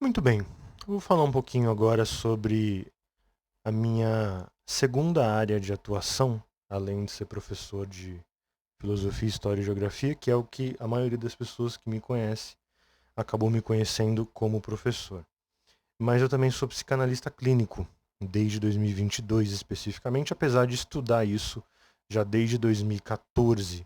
Muito bem, eu vou falar um pouquinho agora sobre a minha segunda área de atuação, além de ser professor de filosofia, história e geografia, que é o que a maioria das pessoas que me conhece acabou me conhecendo como professor. Mas eu também sou psicanalista clínico, desde 2022 especificamente, apesar de estudar isso já desde 2014,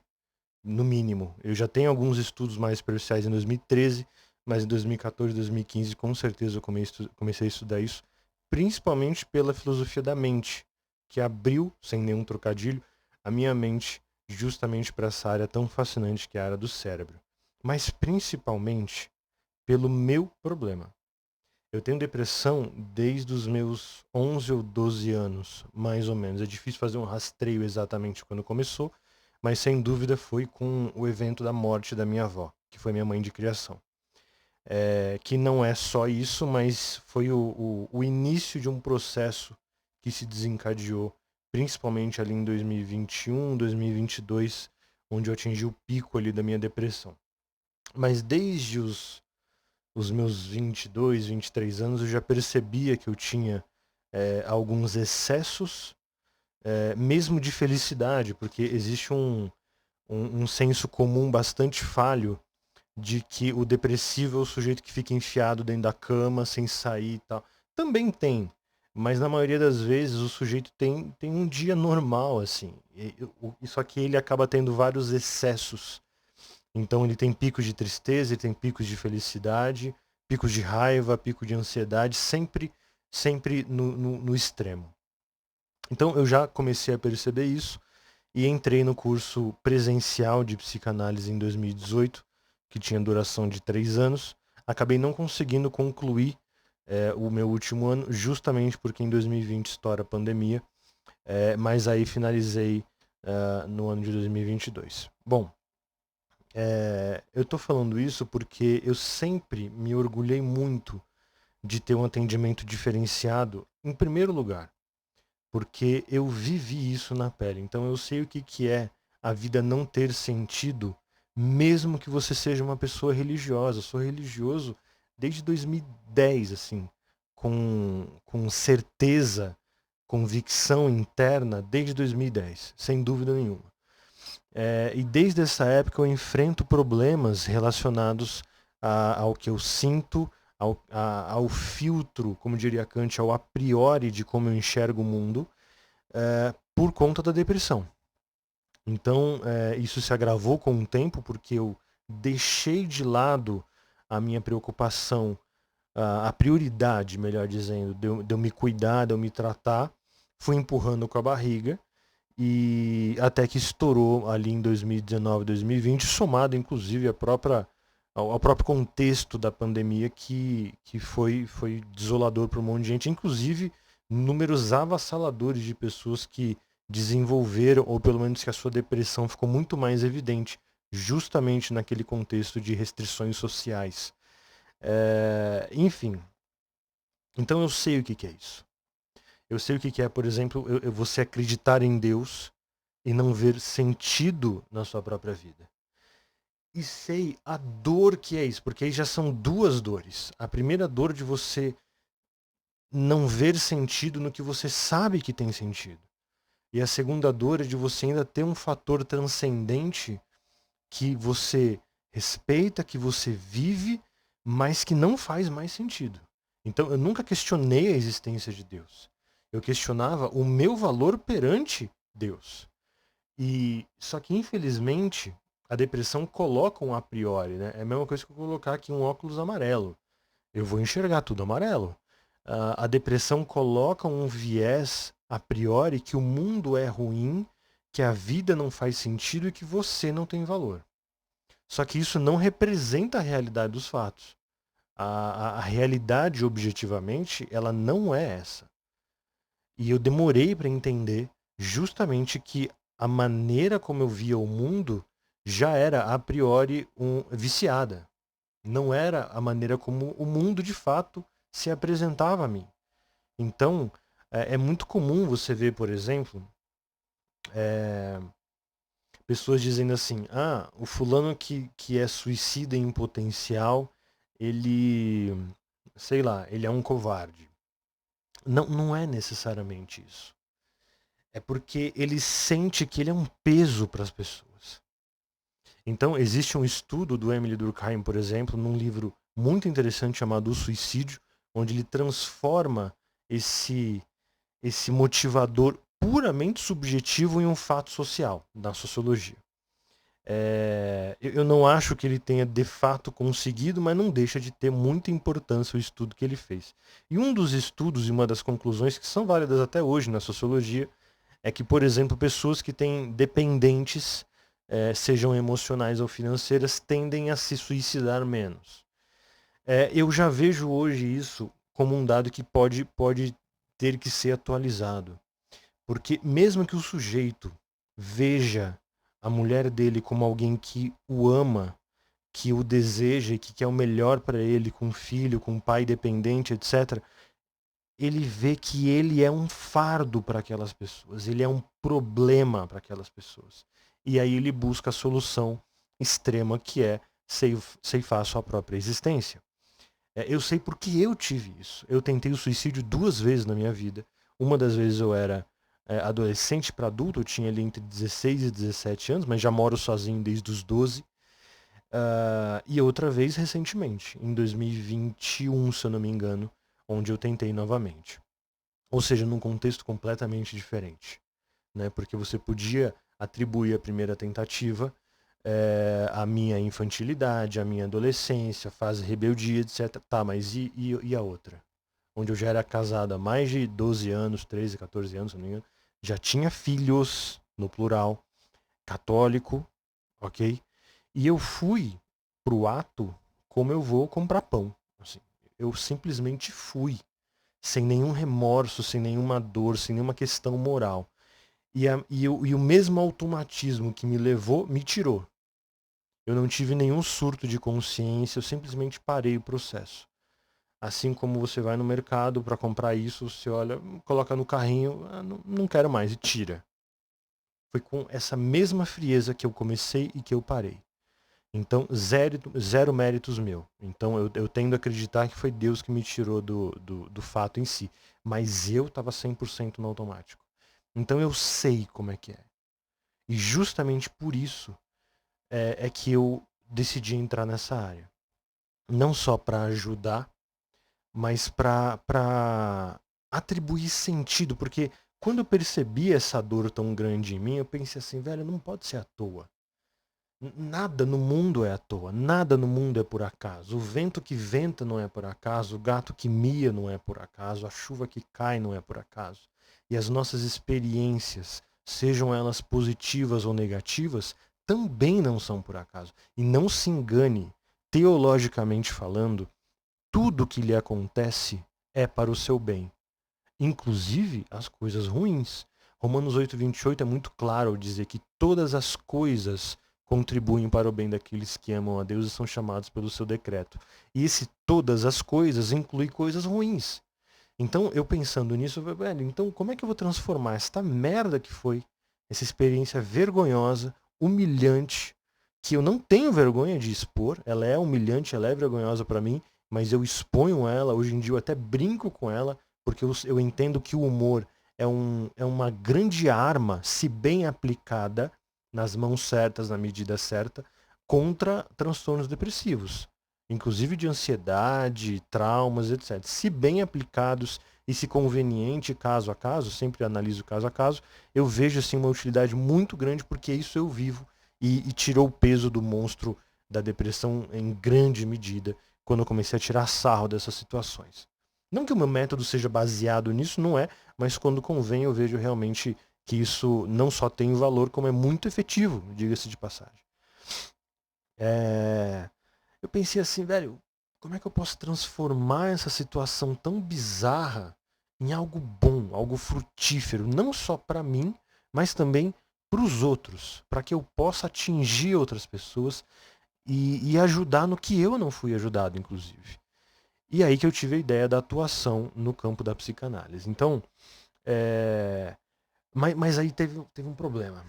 no mínimo. Eu já tenho alguns estudos mais superficiais em 2013, mas em 2014, 2015, com certeza eu comecei a estudar isso, principalmente pela filosofia da mente, que abriu, sem nenhum trocadilho, a minha mente justamente para essa área tão fascinante que é a área do cérebro. Mas principalmente pelo meu problema. Eu tenho depressão desde os meus 11 ou 12 anos, mais ou menos. É difícil fazer um rastreio exatamente quando começou, mas sem dúvida foi com o evento da morte da minha avó, que foi minha mãe de criação. Que não é só isso, mas foi o início de um processo que se desencadeou, principalmente ali em 2021, 2022, onde eu atingi o pico ali da minha depressão. Mas desde os meus 22, 23 anos, eu já percebia que eu tinha alguns excessos, mesmo de felicidade, porque existe um senso comum bastante falho de que o depressivo é o sujeito que fica enfiado dentro da cama, sem sair e tal. Também tem, mas na maioria das vezes o sujeito tem um dia normal, assim. Só que ele acaba tendo vários excessos. Então ele tem picos de tristeza, ele tem picos de felicidade, picos de raiva, pico de ansiedade, sempre no extremo. Então eu já comecei a perceber isso e entrei no curso presencial de psicanálise em 2018, que tinha duração de 3 anos. Acabei não conseguindo concluir o meu último ano, justamente porque em 2020 estoura a pandemia, mas aí finalizei no ano de 2022. Bom, eu tô falando isso porque eu sempre me orgulhei muito de ter um atendimento diferenciado, em primeiro lugar, porque eu vivi isso na pele. Então eu sei o que é a vida não ter sentido, mesmo que você seja uma pessoa religiosa. Eu sou religioso desde 2010, assim, com certeza, convicção interna desde 2010, sem dúvida nenhuma. E desde essa época eu enfrento problemas relacionados ao que eu sinto, ao filtro, como diria Kant, ao a priori de como eu enxergo o mundo, por conta da depressão. Então, isso se agravou com o tempo porque eu deixei de lado a minha preocupação, a prioridade, melhor dizendo, de eu me cuidar, de eu me tratar, fui empurrando com a barriga e até que estourou ali em 2019, 2020, somado inclusive ao próprio contexto da pandemia que foi desolador para um monte de gente, inclusive números avassaladores de pessoas que desenvolveram, ou pelo menos que a sua depressão ficou muito mais evidente, justamente naquele contexto de restrições sociais. Enfim, então eu sei o que é isso. Eu sei o que é, por exemplo, você acreditar em Deus e não ver sentido na sua própria vida. E sei a dor que é isso, porque aí já são duas dores. A primeira dor de você não ver sentido no que você sabe que tem sentido. E a segunda dor é de você ainda ter um fator transcendente que você respeita, que você vive, mas que não faz mais sentido. Então eu nunca questionei a existência de Deus. Eu questionava o meu valor perante Deus. E só que infelizmente a depressão coloca um a priori, né? É a mesma coisa que eu colocar aqui um óculos amarelo. Eu vou enxergar tudo amarelo. A depressão coloca um viés a priori que o mundo é ruim, que a vida não faz sentido e que você não tem valor. Só que isso não representa a realidade dos fatos. A realidade, objetivamente, ela não é essa. E eu demorei para entender justamente que a maneira como eu via o mundo já era a priori viciada. Não era a maneira como o mundo de fato se apresentava a mim. Então, é muito comum você ver, por exemplo, é, pessoas dizendo assim: ah, o fulano que é suicida em potencial, ele sei lá, ele é um covarde. Não, não é necessariamente isso. É porque ele sente que ele é um peso para as pessoas. Então, existe um estudo do Emile Durkheim, por exemplo, num livro muito interessante chamado O Suicídio, onde ele transforma esse motivador puramente subjetivo em um fato social, da sociologia. Eu não acho que ele tenha de fato conseguido, mas não deixa de ter muita importância o estudo que ele fez. E um dos estudos e uma das conclusões que são válidas até hoje na sociologia é que, por exemplo, pessoas que têm dependentes, sejam emocionais ou financeiras, tendem a se suicidar menos. Eu já vejo hoje isso como um dado que pode ter que ser atualizado. Porque mesmo que o sujeito veja a mulher dele como alguém que o ama, que o deseja e que quer o melhor para ele, com um filho, com um pai dependente, etc., ele vê que ele é um fardo para aquelas pessoas, ele é um problema para aquelas pessoas. E aí ele busca a solução extrema que é ceifar sua própria existência. Eu sei porque eu tive isso. Eu tentei o suicídio 2 vezes na minha vida. Uma das vezes eu era adolescente para adulto, eu tinha ali entre 16 e 17 anos, mas já moro sozinho desde os 12. E outra vez recentemente, em 2021, se eu não me engano, onde eu tentei novamente. Ou seja, num contexto completamente diferente. Né? Porque você podia atribuir a primeira tentativa à minha infantilidade, à minha adolescência, fase rebeldia, etc. Tá, mas e a outra? Onde eu já era casado há mais de 12 anos, 13, 14 anos, se não me engano, já tinha filhos, no plural, católico, ok? E eu fui pro ato como eu vou comprar pão. Assim, eu simplesmente fui, sem nenhum remorso, sem nenhuma dor, sem nenhuma questão moral. E o mesmo automatismo que me levou, me tirou. Eu não tive nenhum surto de consciência, eu simplesmente parei o processo. Assim como você vai no mercado para comprar isso, você olha, coloca no carrinho, não quero mais, e tira. Foi com essa mesma frieza que eu comecei e que eu parei. Então, zero méritos meu. Então, eu tendo a acreditar que foi Deus que me tirou do fato em si. Mas eu estava 100% no automático. Então, eu sei como é que é. E justamente por isso é que eu decidi entrar nessa área. Não só para ajudar, mas para atribuir sentido. Porque quando eu percebi essa dor tão grande em mim, eu pensei assim, velho, não pode ser à toa. Nada no mundo é à toa, nada no mundo é por acaso. O vento que venta não é por acaso, o gato que mia não é por acaso, a chuva que cai não é por acaso. E as nossas experiências, sejam elas positivas ou negativas, também não são por acaso. E não se engane, teologicamente falando, tudo que lhe acontece é para o seu bem, inclusive as coisas ruins. Romanos 8:28 é muito claro ao dizer que todas as coisas contribuem para o bem daqueles que amam a Deus e são chamados pelo seu decreto. E esse todas as coisas inclui coisas ruins. Então, eu pensando nisso, velho, então como é que eu vou transformar esta merda que foi, essa experiência vergonhosa, humilhante, que eu não tenho vergonha de expor, ela é humilhante, ela é vergonhosa para mim, mas eu exponho ela, hoje em dia eu até brinco com ela, porque eu entendo que o humor é uma grande arma, se bem aplicada, nas mãos certas, na medida certa, contra transtornos depressivos, inclusive de ansiedade, traumas, etc. Se bem aplicados e se conveniente, caso a caso, sempre analiso caso a caso, eu vejo assim uma utilidade muito grande, porque isso eu vivo e tirou o peso do monstro da depressão em grande medida quando eu comecei a tirar sarro dessas situações. Não que o meu método seja baseado nisso, não é, mas quando convém eu vejo realmente que isso não só tem valor, como é muito efetivo, diga-se de passagem. Eu pensei assim, velho, como é que eu posso transformar essa situação tão bizarra em algo bom, algo frutífero, não só para mim, mas também para os outros, para que eu possa atingir outras pessoas e ajudar no que eu não fui ajudado, inclusive. E aí que eu tive a ideia da atuação no campo da psicanálise. Então, mas aí teve um problema.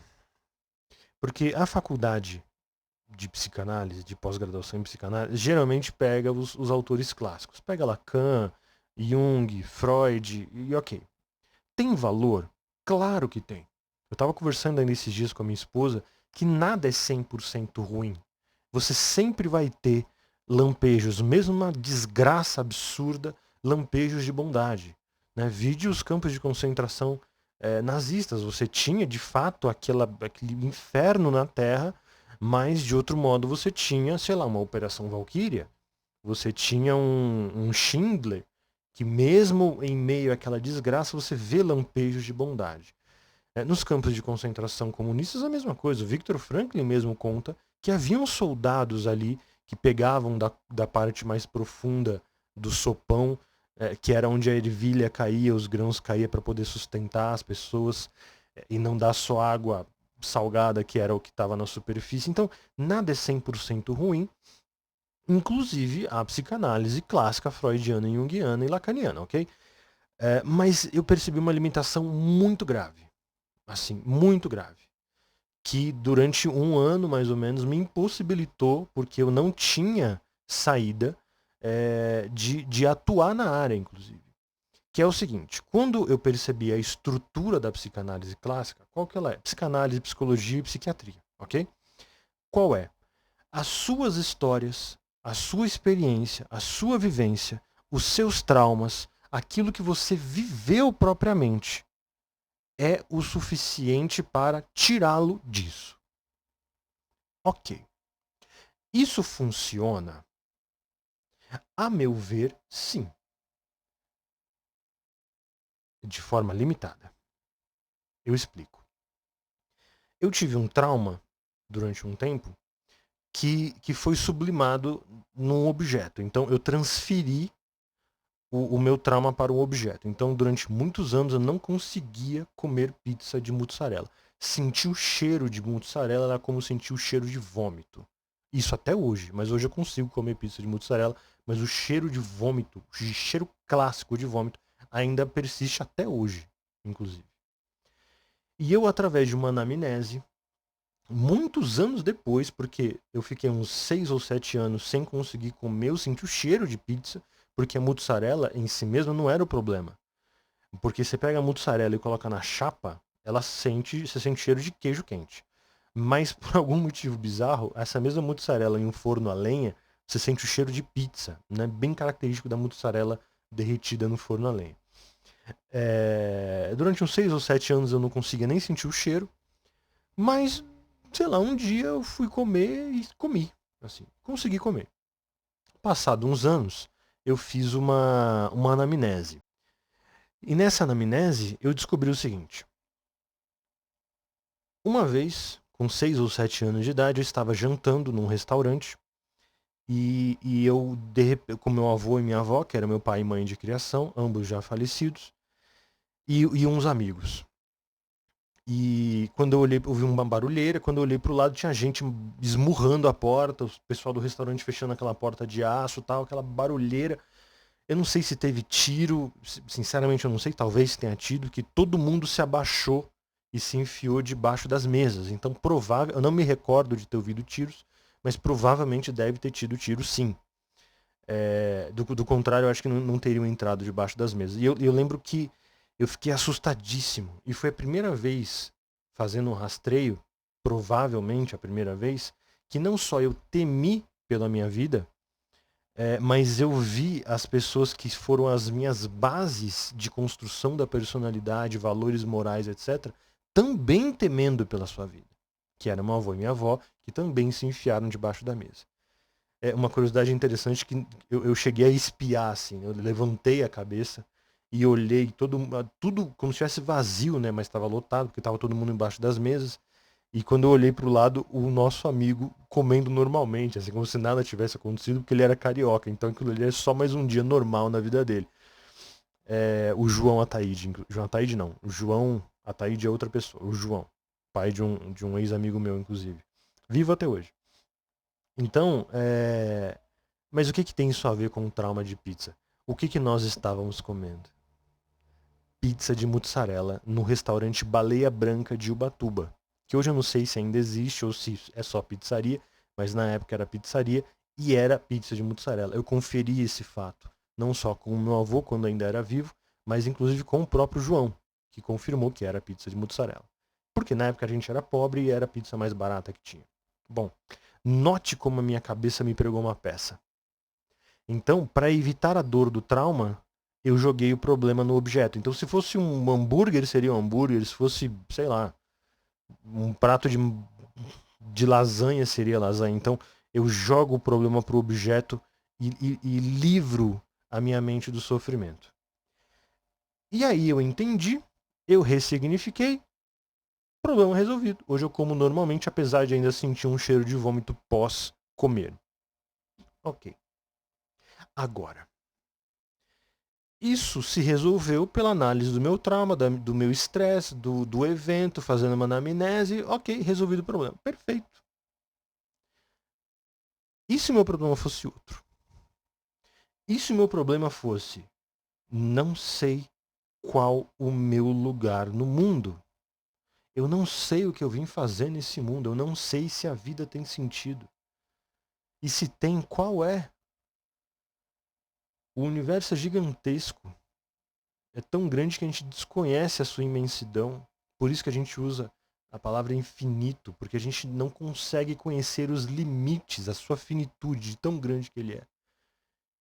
Porque a faculdade de psicanálise, de pós-graduação em psicanálise, geralmente pega os autores clássicos. Pega Lacan, Jung, Freud e ok. Tem valor? Claro que tem. Eu estava conversando ainda esses dias com a minha esposa que nada é 100% ruim. Você sempre vai ter lampejos, mesmo uma desgraça absurda, lampejos de bondade. Né? Vide os campos de concentração nazistas. Você tinha, de fato, aquele inferno na Terra, mas, de outro modo, você tinha, sei lá, uma Operação Valquíria. Você tinha um Schindler, que mesmo em meio àquela desgraça, você vê lampejos de bondade. Nos campos de concentração comunistas, a mesma coisa. O Viktor Franklin mesmo conta que haviam soldados ali que pegavam da parte mais profunda do sopão, que era onde a ervilha caía, os grãos caíam para poder sustentar as pessoas e não dar só água salgada, que era o que estava na superfície. Então, nada é 100% ruim, inclusive a psicanálise clássica freudiana, junguiana e lacaniana, ok? Mas eu percebi uma limitação muito grave, assim, muito grave, que durante um ano, mais ou menos, me impossibilitou, porque eu não tinha saída de atuar na área, inclusive. Que é o seguinte, quando eu percebi a estrutura da psicanálise clássica, qual que ela é? Psicanálise, psicologia e psiquiatria, ok? Qual é? As suas histórias, a sua experiência, a sua vivência, os seus traumas, aquilo que você viveu propriamente, é o suficiente para tirá-lo disso. Ok. Isso funciona? A meu ver, sim. De forma limitada. Eu explico. Eu tive um trauma durante um tempo que foi sublimado num objeto. Então eu transferi o meu trauma para um objeto. Então durante muitos anos eu não conseguia comer pizza de mussarela. Sentir o cheiro de mussarela era como sentir o cheiro de vômito. Isso até hoje, mas hoje eu consigo comer pizza de mussarela, mas o cheiro de vômito, o cheiro clássico de vômito, ainda persiste até hoje, inclusive. E eu, através de uma anamnese, muitos anos depois, porque eu fiquei uns 6 ou 7 anos sem conseguir comer, eu senti o cheiro de pizza, porque a mussarela em si mesma não era o problema. Porque você pega a mussarela e coloca na chapa, você sente cheiro de queijo quente. Mas por algum motivo bizarro, essa mesma mussarela em um forno a lenha, você sente o cheiro de pizza, né? Bem característico da mussarela derretida no forno a lenha. Durante uns 6 ou 7 anos eu não conseguia nem sentir o cheiro, mas, sei lá, um dia eu fui comer e comi. Assim, consegui comer. Passado uns anos, eu fiz uma anamnese. E nessa anamnese, eu descobri o seguinte. Uma vez, com 6 ou 7 anos de idade, eu estava jantando num restaurante e eu, com meu avô e minha avó, que era meu pai e mãe de criação, ambos já falecidos, e uns amigos. E quando eu olhei, ouvi uma barulheira, quando eu olhei pro lado tinha gente esmurrando a porta, o pessoal do restaurante fechando aquela porta de aço e tal, aquela barulheira. Eu não sei se teve tiro, sinceramente eu não sei, talvez tenha tido, que todo mundo se abaixou e se enfiou debaixo das mesas. Então provável, eu não me recordo de ter ouvido tiros, mas provavelmente deve ter tido tiro sim. Do contrário, eu acho que não teriam entrado debaixo das mesas. E eu lembro que eu fiquei assustadíssimo. E foi a primeira vez, fazendo um rastreio, provavelmente a primeira vez, que não só eu temi pela minha vida, mas eu vi as pessoas que foram as minhas bases de construção da personalidade, valores morais, etc., também temendo pela sua vida. Que era meu avô e minha avó, que também se enfiaram debaixo da mesa. Uma curiosidade interessante que eu cheguei a espiar, assim. Eu levantei a cabeça e olhei tudo como se estivesse vazio, né? Mas estava lotado, porque estava todo mundo embaixo das mesas. E quando eu olhei para o lado, o nosso amigo comendo normalmente, assim, como se nada tivesse acontecido, porque ele era carioca. Então aquilo ali é só mais um dia normal na vida dele. O João Ataíde. João Ataíde não. O João Ataíde é outra pessoa. O João. Pai de um ex-amigo meu, inclusive. Vivo até hoje. Então, mas o que tem isso a ver com o trauma de pizza? O que nós estávamos comendo? Pizza de mussarela no restaurante Baleia Branca de Ubatuba. Que hoje eu não sei se ainda existe ou se é só pizzaria, mas na época era pizzaria e era pizza de mussarela. Eu conferi esse fato, não só com o meu avô quando ainda era vivo, mas inclusive com o próprio João, que confirmou que era pizza de mussarela. Porque na época a gente era pobre e era a pizza mais barata que tinha. Bom, note como a minha cabeça me pregou uma peça. Então, para evitar a dor do trauma, eu joguei o problema no objeto. Então, se fosse um hambúrguer, seria um hambúrguer. Se fosse, sei lá, um prato de lasanha, seria lasanha. Então, eu jogo o problema pro objeto e livro a minha mente do sofrimento. E aí eu entendi, eu ressignifiquei, problema resolvido. Hoje eu como normalmente, apesar de ainda sentir um cheiro de vômito pós comer. Ok. Agora, isso se resolveu pela análise do meu trauma, do meu estresse, do evento, fazendo uma anamnese. Ok, resolvido o problema. Perfeito. E se o meu problema fosse outro? E se o meu problema fosse: não sei qual o meu lugar no mundo? Eu não sei o que eu vim fazer nesse mundo. Eu não sei se a vida tem sentido. E se tem, qual é? O universo é gigantesco. É tão grande que a gente desconhece a sua imensidão. Por isso que a gente usa a palavra infinito, porque a gente não consegue conhecer os limites, a sua finitude, de tão grande que ele é.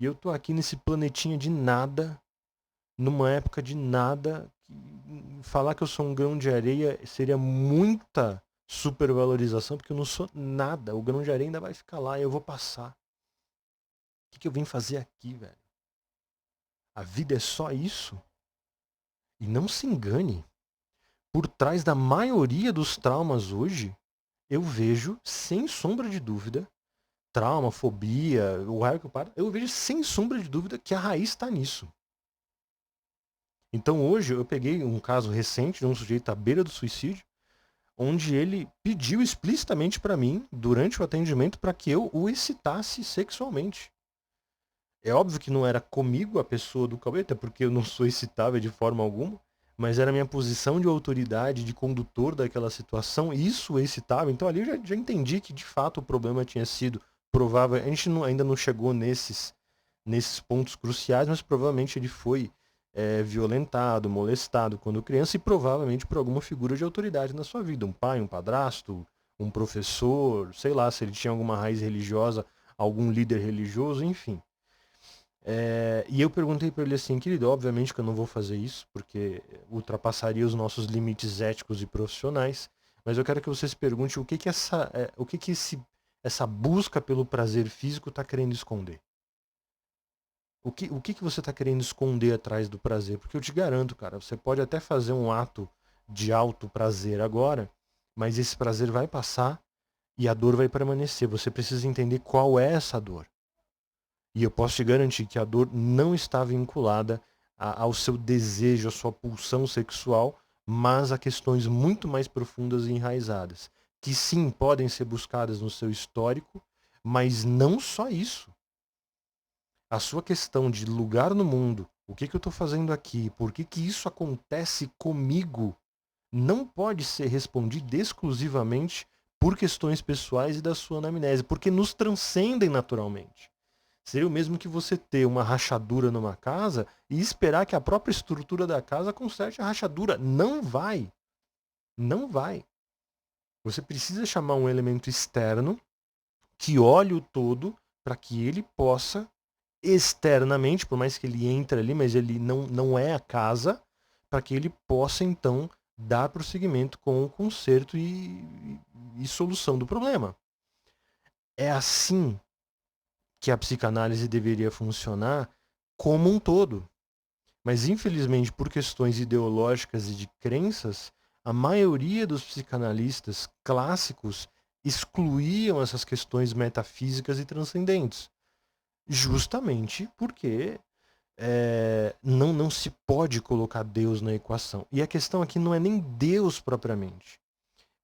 E eu tô aqui nesse planetinha de nada, numa época de nada. Falar que eu sou um grão de areia seria muita supervalorização, porque eu não sou nada. O grão de areia ainda vai ficar lá e eu vou passar. O que eu vim fazer aqui, velho? A vida é só isso? E não se engane. Por trás da maioria dos traumas hoje, eu vejo, sem sombra de dúvida, trauma, fobia, o raio que eu paro, eu vejo sem sombra de dúvida que a raiz está nisso. Então hoje eu peguei um caso recente de um sujeito à beira do suicídio, onde ele pediu explicitamente para mim, durante o atendimento, para que eu o excitasse sexualmente. É óbvio que não era comigo a pessoa do Cauê, até porque eu não sou excitável de forma alguma, mas era a minha posição de autoridade, de condutor daquela situação, e isso o excitava. Então ali eu já entendi que de fato o problema tinha sido provável. A gente ainda não chegou nesses pontos cruciais, mas provavelmente ele foi violentado, molestado quando criança e provavelmente por alguma figura de autoridade na sua vida. Um pai, um padrasto, um professor, sei lá, se ele tinha alguma raiz religiosa, algum líder religioso, enfim. E eu perguntei para ele assim, querido, obviamente que eu não vou fazer isso, porque ultrapassaria os nossos limites éticos e profissionais, mas eu quero que você se pergunte o que essa busca pelo prazer físico está querendo esconder. O que você está querendo esconder atrás do prazer? Porque eu te garanto, cara, você pode até fazer um ato de alto prazer agora, mas esse prazer vai passar e a dor vai permanecer. Você precisa entender qual é essa dor. E eu posso te garantir que a dor não está vinculada ao seu desejo, à sua pulsão sexual, mas a questões muito mais profundas e enraizadas, que sim podem ser buscadas no seu histórico, mas não só isso. A sua questão de lugar no mundo, o que eu estou fazendo aqui, por que isso acontece comigo, não pode ser respondida exclusivamente por questões pessoais e da sua anamnese, porque nos transcendem naturalmente. Seria o mesmo que você ter uma rachadura numa casa e esperar que a própria estrutura da casa conserte a rachadura. Não vai. Não vai. Você precisa chamar um elemento externo que olhe o todo para que ele possa externamente, por mais que ele entre ali, mas ele não é a casa, para que ele possa então dar prosseguimento com o conserto e solução do problema. É assim que a psicanálise deveria funcionar como um todo. Mas infelizmente, por questões ideológicas e de crenças, a maioria dos psicanalistas clássicos excluíam essas questões metafísicas e transcendentes. Justamente porque não se pode colocar Deus na equação. E a questão aqui não é nem Deus propriamente,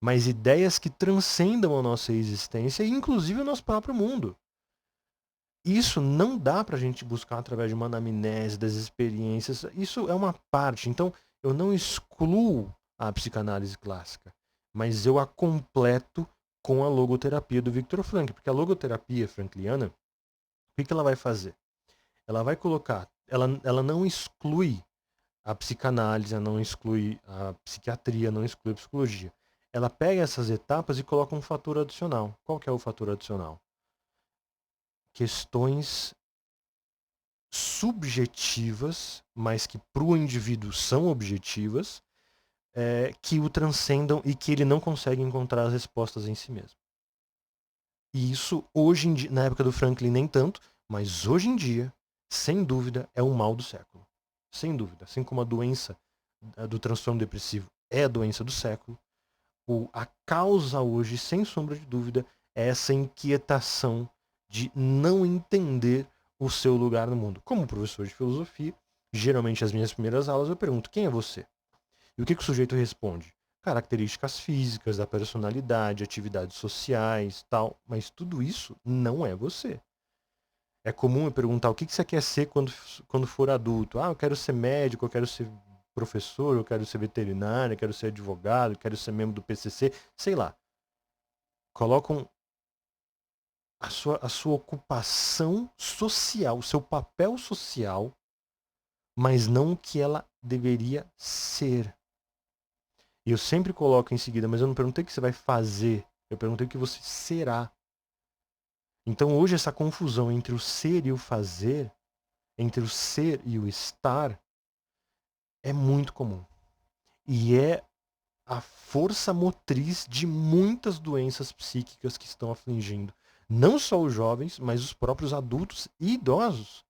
mas ideias que transcendam a nossa existência e inclusive o nosso próprio mundo. Isso não dá pra gente buscar através de uma anamnese das experiências. Isso é uma parte. Então, eu não excluo a psicanálise clássica, mas eu a completo com a logoterapia do Viktor Frankl, porque a logoterapia frankliana, o que ela vai fazer? Ela vai colocar, ela não exclui a psicanálise, ela não exclui a psiquiatria, não exclui a psicologia. Ela pega essas etapas e coloca um fator adicional. Qual que é o fator adicional? Questões subjetivas, mas que para o indivíduo são objetivas, que o transcendam e que ele não consegue encontrar as respostas em si mesmo. E isso, hoje em dia, na época do Franklin nem tanto, mas hoje em dia, sem dúvida, é o mal do século. Sem dúvida. Assim como a doença do transtorno depressivo é a doença do século, a causa hoje, sem sombra de dúvida, é essa inquietação de não entender o seu lugar no mundo. Como professor de filosofia, geralmente as minhas primeiras aulas eu pergunto: quem é você? E o que o sujeito responde? Características físicas, da personalidade, atividades sociais, tal. Mas tudo isso não é você. É comum eu perguntar: o que você quer ser quando for adulto? Ah, eu quero ser médico, eu quero ser professor, eu quero ser veterinário, eu quero ser advogado, eu quero ser membro do PCC, sei lá. Colocam a sua ocupação social, o seu papel social, mas não o que ela deveria ser. E eu sempre coloco em seguida, mas eu não perguntei o que você vai fazer, eu perguntei o que você será. Então hoje essa confusão entre o ser e o fazer, entre o ser e o estar, é muito comum. E é a força motriz de muitas doenças psíquicas que estão afligindo não só os jovens, mas os próprios adultos e idosos.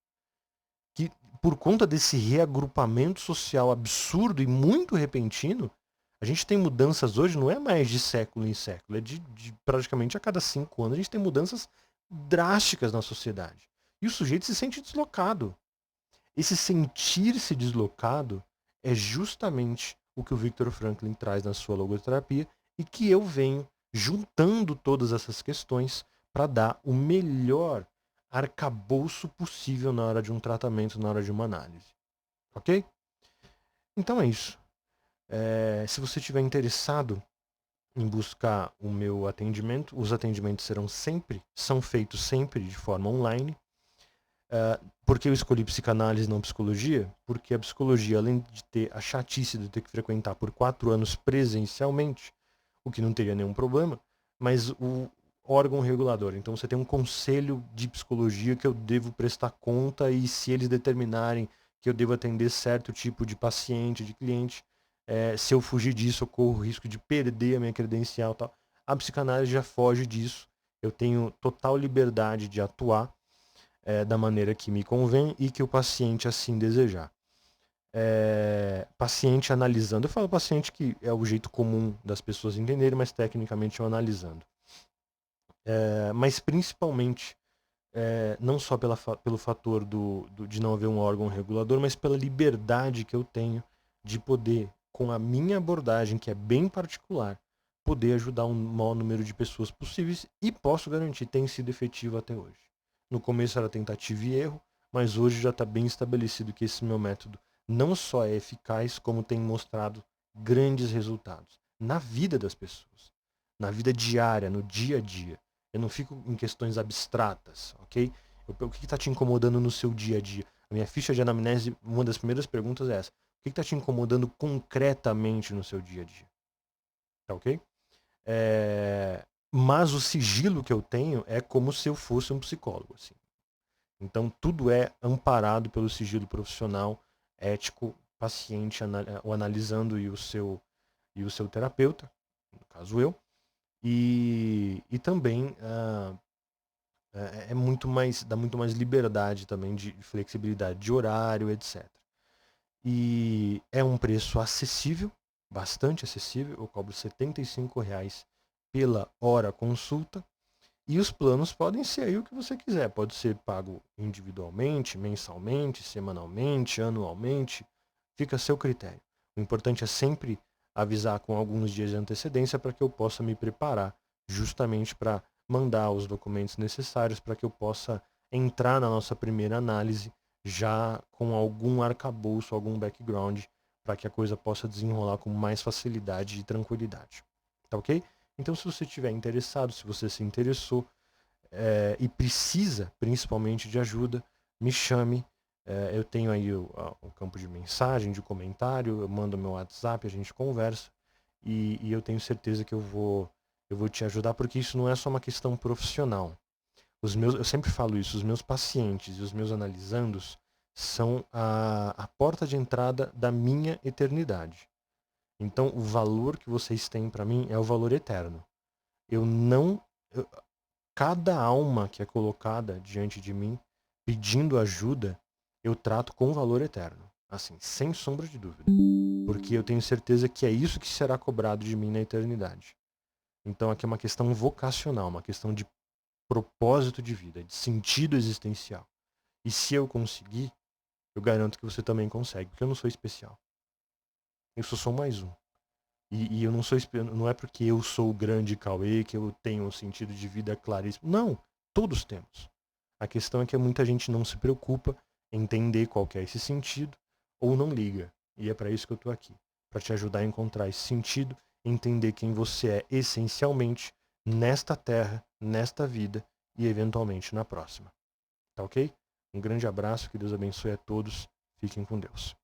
Que por conta desse reagrupamento social absurdo e muito repentino, a gente tem mudanças hoje, não é mais de século em século, é de praticamente a cada 5 anos a gente tem mudanças drásticas na sociedade. E o sujeito se sente deslocado. Esse sentir-se deslocado é justamente o que o Viktor Franklin traz na sua logoterapia e que eu venho juntando todas essas questões para dar o melhor arcabouço possível na hora de um tratamento, na hora de uma análise. Ok? Então é isso. Se você estiver interessado em buscar o meu atendimento, os atendimentos são feitos sempre de forma online. Por que eu escolhi psicanálise e não psicologia? Porque a psicologia, além de ter a chatice de ter que frequentar por 4 anos presencialmente, o que não teria nenhum problema, mas o órgão regulador. Então você tem um conselho de psicologia que eu devo prestar conta e se eles determinarem que eu devo atender certo tipo de paciente, de cliente, se eu fugir disso, eu corro o risco de perder a minha credencial e tal. A psicanálise já foge disso. Eu tenho total liberdade de atuar da maneira que me convém e que o paciente assim desejar. Paciente analisando, eu falo paciente que é o jeito comum das pessoas entenderem, mas tecnicamente eu analisando. Mas principalmente, não só pelo fator de não haver um órgão regulador, mas pela liberdade que eu tenho de poder, com a minha abordagem, que é bem particular, poder ajudar um maior número de pessoas possíveis e posso garantir, tem sido efetivo até hoje. No começo era tentativa e erro, mas hoje já está bem estabelecido que esse meu método não só é eficaz, como tem mostrado grandes resultados na vida das pessoas, na vida diária, no dia a dia. Eu não fico em questões abstratas, ok? O que está te incomodando no seu dia a dia? A minha ficha de anamnese, uma das primeiras perguntas é essa. O que está te incomodando concretamente no seu dia a dia? Tá ok? Mas o sigilo que eu tenho é como se eu fosse um psicólogo. Assim. Então tudo é amparado pelo sigilo profissional, ético, paciente, o analisando e o seu terapeuta, no caso eu. E também dá muito mais liberdade também de flexibilidade de horário, etc. E é um preço acessível, bastante acessível. Eu cobro R$ 75 pela hora consulta. E os planos podem ser aí o que você quiser. Pode ser pago individualmente, mensalmente, semanalmente, anualmente. Fica a seu critério. O importante é sempre avisar com alguns dias de antecedência para que eu possa me preparar justamente para mandar os documentos necessários para que eu possa entrar na nossa primeira análise já com algum arcabouço, algum background, para que a coisa possa desenrolar com mais facilidade e tranquilidade. Tá ok? Então, se você estiver interessado, se você se interessou e precisa principalmente de ajuda, me chame. Eu tenho aí o campo de mensagem, de comentário, eu mando meu WhatsApp, a gente conversa e eu tenho certeza que eu vou te ajudar, porque isso não é só uma questão profissional. Eu sempre falo isso, os meus pacientes e os meus analisandos são a porta de entrada da minha eternidade. Então, o valor que vocês têm para mim é o valor eterno. Eu não. Cada alma que é colocada diante de mim pedindo ajuda, eu trato com valor eterno. Assim, sem sombra de dúvida. Porque eu tenho certeza que é isso que será cobrado de mim na eternidade. Então, aqui é uma questão vocacional, uma questão de propósito de vida, de sentido existencial. E se eu conseguir, eu garanto que você também consegue, porque eu não sou especial. Eu sou só mais um. E eu não sou, não é porque eu sou o grande Cauê que eu tenho um sentido de vida claríssimo. Não, todos temos. A questão é que muita gente não se preocupa em entender qual que é esse sentido ou não liga. E é para isso que eu estou aqui, para te ajudar a encontrar esse sentido, entender quem você é essencialmente nesta terra, nesta vida e eventualmente na próxima. Tá ok? Um grande abraço, que Deus abençoe a todos. Fiquem com Deus.